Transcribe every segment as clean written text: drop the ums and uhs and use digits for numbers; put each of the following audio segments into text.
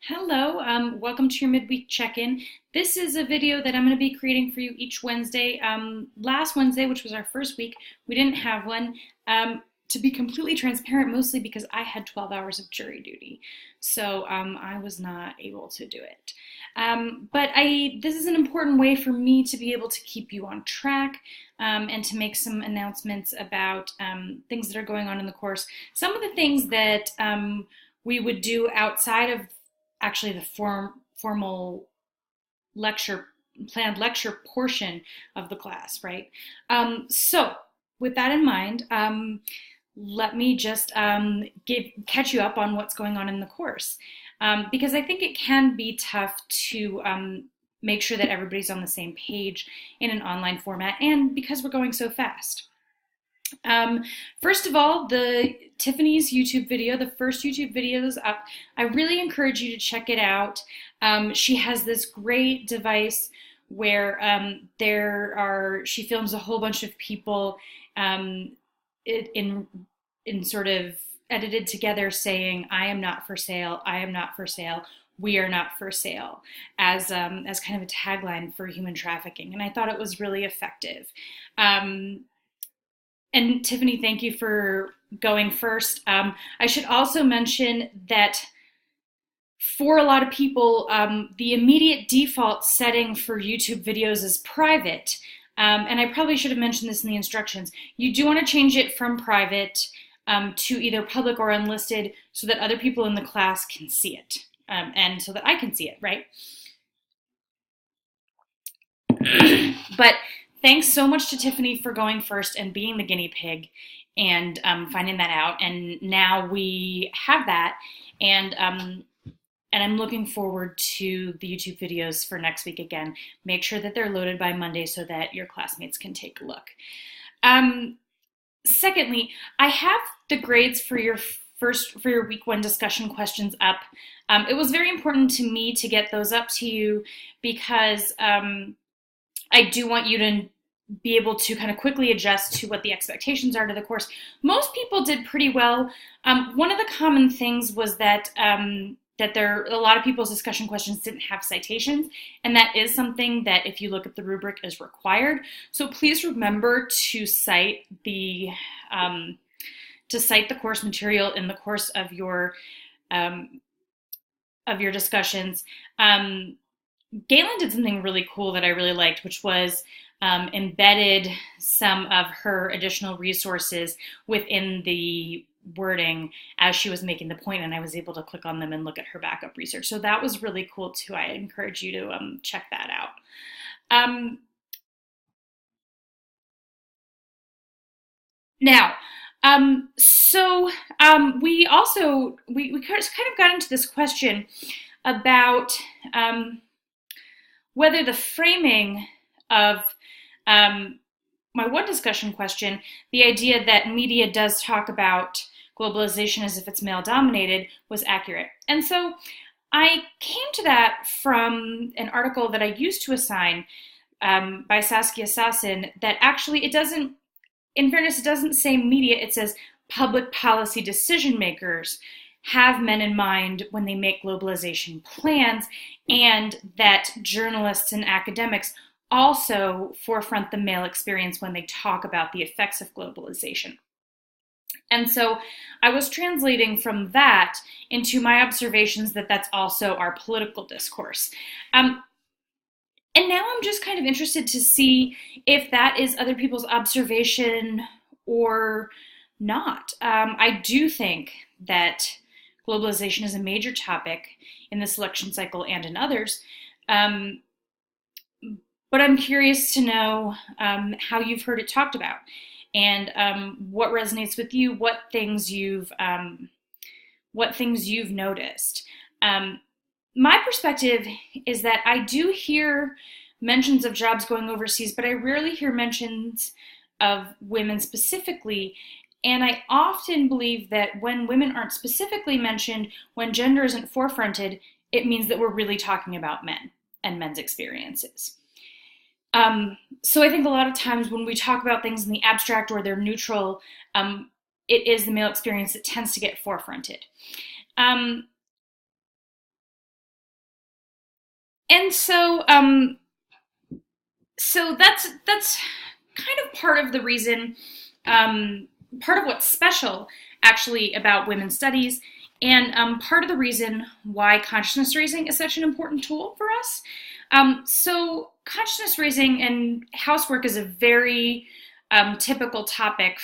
Hello, welcome to your midweek check-in. This is a video that I'm going to be creating for you each Wednesday. Last Wednesday, which was our first week, we didn't have one. To be completely transparent, mostly because I had 12 hours of jury duty, so I was not able to do it. But this is an important way for me to be able to keep you on track and to make some announcements about things that are going on in the course. Some of the things that we would do outside of actually the formal lecture, planned lecture portion of the class, right? So with that in mind, let me just catch you up on what's going on in the course. Because I think it can be tough to make sure that everybody's on the same page in an online format, and because we're going so fast. First of all, Tiffany's YouTube video, the first YouTube video is up. I really encourage you to check it out. She has this great device where she films a whole bunch of people in sort of edited together saying, "I am not for sale, I am not for sale, we are not for sale," as kind of a tagline for human trafficking. And I thought it was really effective. And Tiffany, thank you for going first. I should also mention that for a lot of people, the immediate default setting for YouTube videos is private. And I probably should have mentioned this in the instructions. You do want to change it from private to either public or unlisted so that other people in the class can see it, and so that I can see it, right? But thanks so much to Tiffany for going first and being the guinea pig and finding that out. And now we have that, and I'm looking forward to the YouTube videos for next week again. Make sure that they're loaded by Monday so that your classmates can take a look. Secondly, I have the grades for your week one discussion questions up. It was very important to me to get those up to you because I do want you to be able to kind of quickly adjust to what the expectations are to the course. Most people did pretty well. One of the common things was that a lot of people's discussion questions didn't have citations, and that is something that, if you look at the rubric, is required. So please remember to cite the course material in the course of your discussions. Galen did something really cool that I really liked, which was embedded some of her additional resources within the wording as she was making the point, and I was able to click on them and look at her backup research. So that was really cool too. I encourage you to check that out. Now, we kind of got into this question about whether the framing of my one discussion question, the idea that media does talk about globalization as if it's male dominated, was accurate. And so I came to that from an article that I used to assign by Saskia Sassen, that actually it doesn't, in fairness, it doesn't say media, it says public policy decision makers have men in mind when they make globalization plans, and that journalists and academics also forefront the male experience when they talk about the effects of globalization. And so I was translating from that into my observations that that's also our political discourse. And now I'm just kind of interested to see if that is other people's observation or not. I do think that globalization is a major topic in this election cycle and in others. But I'm curious to know how you've heard it talked about, and what resonates with you, what things you've noticed. My perspective is that I do hear mentions of jobs going overseas, but I rarely hear mentions of women specifically. And I often believe that when women aren't specifically mentioned, when gender isn't forefronted, it means that we're really talking about men and men's experiences. So I think a lot of times when we talk about things in the abstract or they're neutral, it is the male experience that tends to get forefronted. And so that's kind of part of the reason, part of what's special actually about women's studies, and part of the reason why consciousness raising is such an important tool for us. So consciousness raising and housework is a very typical topic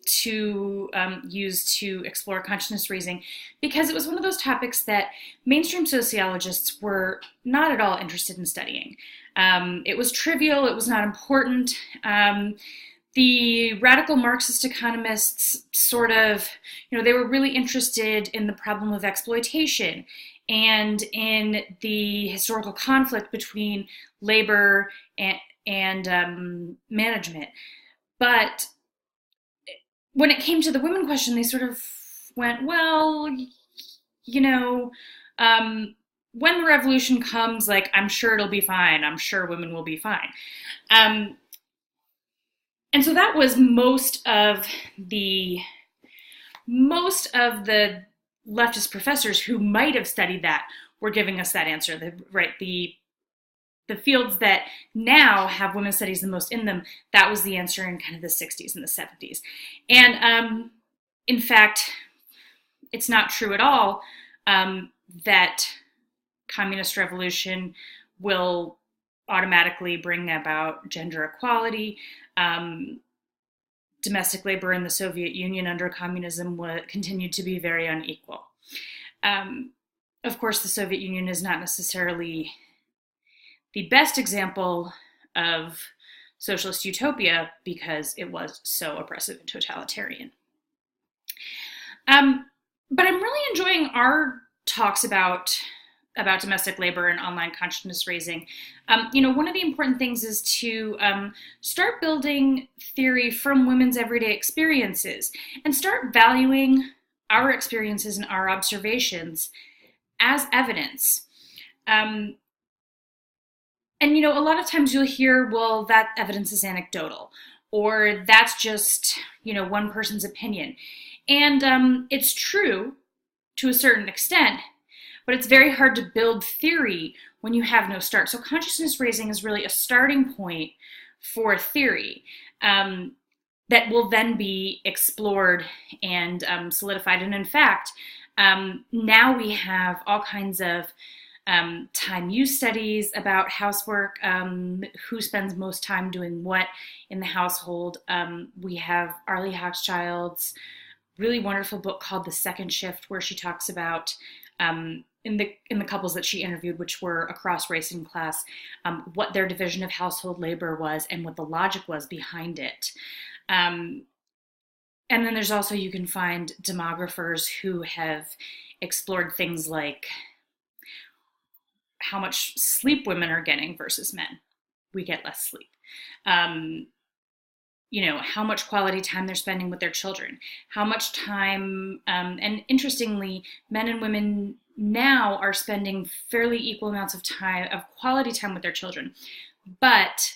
to use to explore consciousness raising, because it was one of those topics that mainstream sociologists were not at all interested in studying. It was trivial, it was not important. The radical Marxist economists sort of, they were really interested in the problem of exploitation and in the historical conflict between labor and management. But when it came to the women question, they sort of went, well, when the revolution comes, like, I'm sure it'll be fine. I'm sure women will be fine. And so that was most of the leftist professors who might have studied that were giving us that answer. The fields that now have women's studies the most in them, that was the answer in kind of the 60s and the 70s. And in fact, it's not true at all that communist revolution will automatically bring about gender equality. Domestic labor in the Soviet Union under communism continued to be very unequal. Of course, the Soviet Union is not necessarily the best example of socialist utopia because it was so oppressive and totalitarian. But I'm really enjoying our talks about domestic labor and online consciousness raising. One of the important things is to start building theory from women's everyday experiences and start valuing our experiences and our observations as evidence. And a lot of times you'll hear, well, that evidence is anecdotal, or that's just, one person's opinion. And it's true to a certain extent, but it's very hard to build theory when you have no start. So consciousness raising is really a starting point for theory that will then be explored and solidified. And in fact, now we have all kinds of time use studies about housework, who spends most time doing what in the household. We have Arlie Hochschild's really wonderful book called The Second Shift, where she talks about in the couples that she interviewed, which were across race and class, what their division of household labor was and what the logic was behind it. And then there's also, you can find demographers who have explored things like how much sleep women are getting versus men. We get less sleep. How much quality time they're spending with their children, how much time, and interestingly, men and women now are spending fairly equal amounts of time, of quality time with their children, but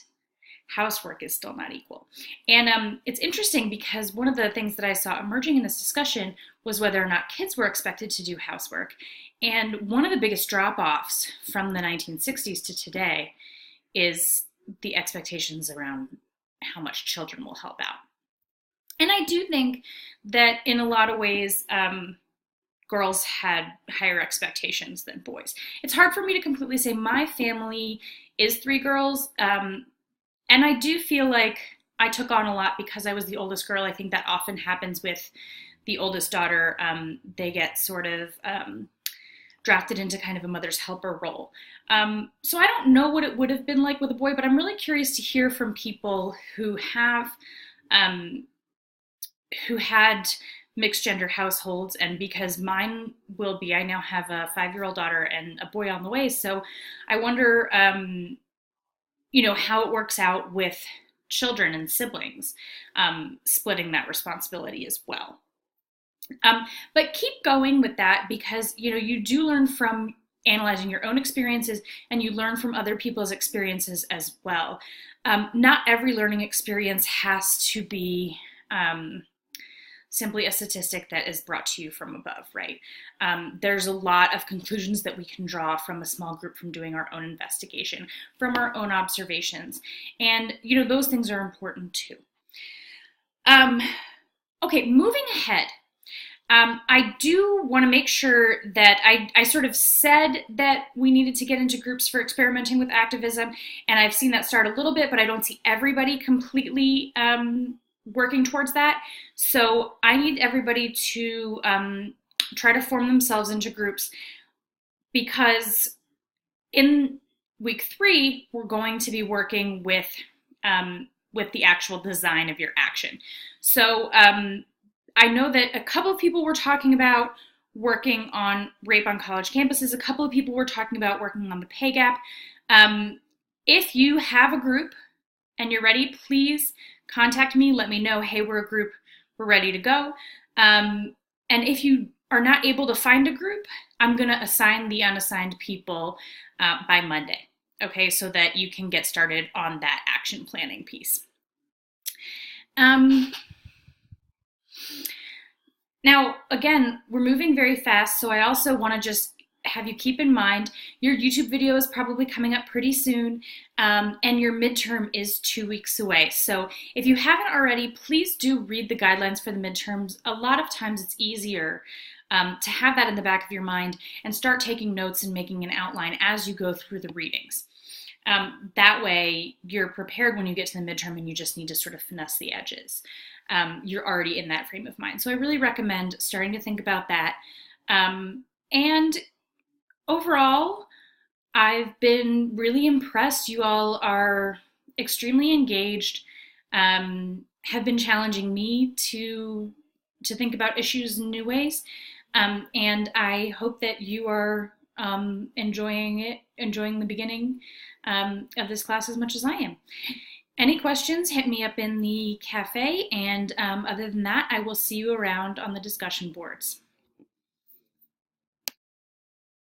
housework is still not equal. And it's interesting because one of the things that I saw emerging in this discussion was whether or not kids were expected to do housework. And one of the biggest drop-offs from the 1960s to today is the expectations around how much children will help out. And I do think that in a lot of ways, girls had higher expectations than boys. It's hard for me to completely say my family is 3 girls, and I do feel like I took on a lot because I was the oldest girl. I think that often happens with the oldest daughter. They get sort of drafted into kind of a mother's helper role. So I don't know what it would have been like with a boy, but I'm really curious to hear from people who have, who had mixed gender households, and because mine will be, I now have a 5-year-old daughter and a boy on the way. So I wonder, how it works out with children and siblings, splitting that responsibility as well. But keep going with that because, you do learn from analyzing your own experiences and you learn from other people's experiences as well. Not every learning experience has to be simply a statistic that is brought to you from above, right? There's a lot of conclusions that we can draw from a small group, from doing our own investigation, from our own observations. And, those things are important too. Okay, moving ahead. I do want to make sure that I sort of said that we needed to get into groups for experimenting with activism, and I've seen that start a little bit, but I don't see everybody completely working towards that. So I need everybody to try to form themselves into groups, because in week 3, we're going to be working with the actual design of your action. So I know that a couple of people were talking about working on rape on college campuses. A couple of people were talking about working on the pay gap. If you have a group and you're ready, please contact me. Let me know, hey, we're a group, we're ready to go. And if you are not able to find a group, I'm going to assign the unassigned people by Monday, okay, so that you can get started on that action planning piece. Now, again, we're moving very fast, so I also want to just have you keep in mind your YouTube video is probably coming up pretty soon, and your midterm is 2 weeks away. So if you haven't already, please do read the guidelines for the midterms. A lot of times it's easier to have that in the back of your mind and start taking notes and making an outline as you go through the readings. That way you're prepared when you get to the midterm and you just need to sort of finesse the edges. You're already in that frame of mind. So I really recommend starting to think about that. And overall, I've been really impressed. You all are extremely engaged, have been challenging me to think about issues in new ways. And I hope that you are enjoying the beginning of this class as much as I am. Any questions, hit me up in the cafe, and other than that, I will see you around on the discussion boards.